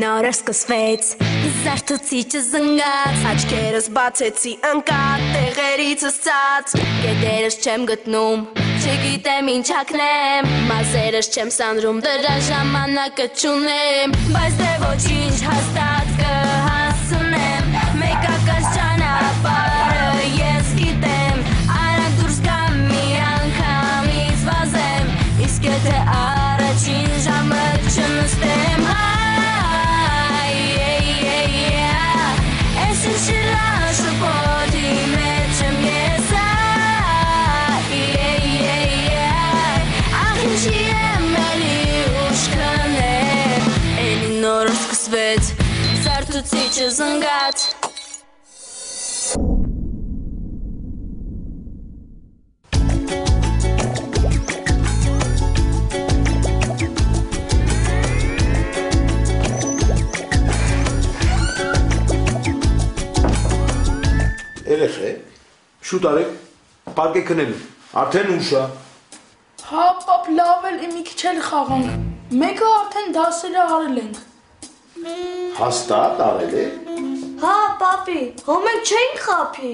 նոր սկսվեց Զարթուցիչը զնգաց Աչքերս բացեցի ընկած Տեղերիցս ծած Կետերս չեմ գտնում Չգիտեմ ինչ ակնեմ Մազերս չեմ սանրում Դրա ժամանակը չունեմ Բայց դե ոչինչ հաստատ կհասնեմ Մեկակած ճանապարհը ես գիտեմ Արանք դուրս գամ մի անգամից վազեմ Իսկ եթե առաջին ժամը չնստեմ Շպոտի մեջ եմ ես Ախ ինչի եմ էլի ուշ քնել Էլի նոր սկսվեց Զարթուցիչը զնգաց Երեխե, շուտ արեք, պարկ է քնելու, արդեն ուշ է Հա, պապ, լավ էլ մի քիչ էլ խաղանք Մեկը արդեն դասերը արել ենք Հաստատ արել է Հա, պապի, հո մենք չենք խափի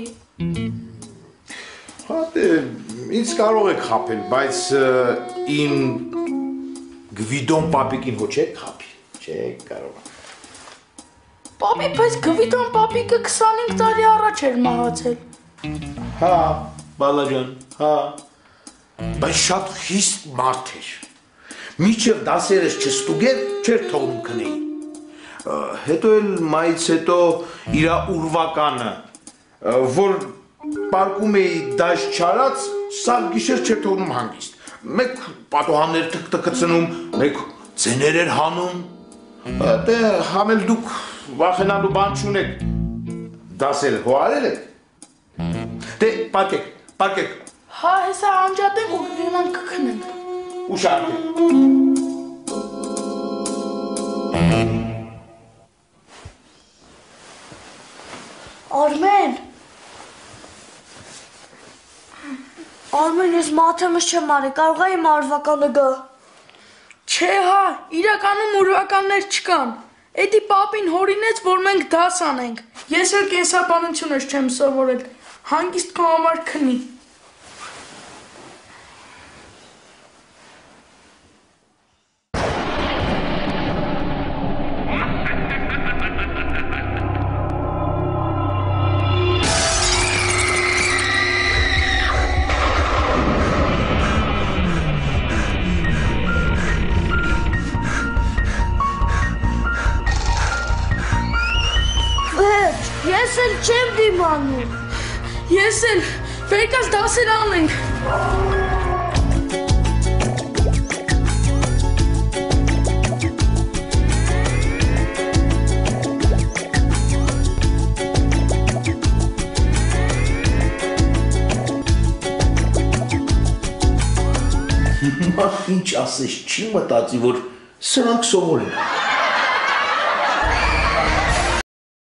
Հա, դե, ինձ կարող եք խափել, բայց իմ Գվիդոն պապիկին հո չեք խափի, չեք կարող Պապի, բայց Գվիդոն պապիկը 25 տարի առաջ էր մահացել Հա, բալաջան, հա Բայց շատ խիստ մարդ էր Միջև դասերս չստուգեր, չեր թողնում քնեի Հետո էլ մայից հետո իրա ուրվականը Որ պարկում էի դաշ չարած, սաղ գիշեր չեր թողնում հանգիստ Մեկ պատոհաններ թկթկցնում, մեկ ձեներ էր հանում Դե համել դուք վախենալու բան չունեք Դասերը հո արել եք Դե պարկեք, պարկեք Հա, հեսա անջատենք ու գնանք կքնենք Ուշարկեք Արմեն, ես մաթեմս չեմ արի, կարող եմ արվականը գա Չէ հա, իրականում ուրվականներ չկան Էդի պապին հորինեց, որ մենք դաս անենք Ես էլ կենսաբանությունս չեմ սովորել Հանգիստ քո համար քնի Ես էլ չեմ դիմանում Ես էլ, վերկաց դասեր անենք Հիմա ինչ ասես չի մտածի, որ սրանք սովոր են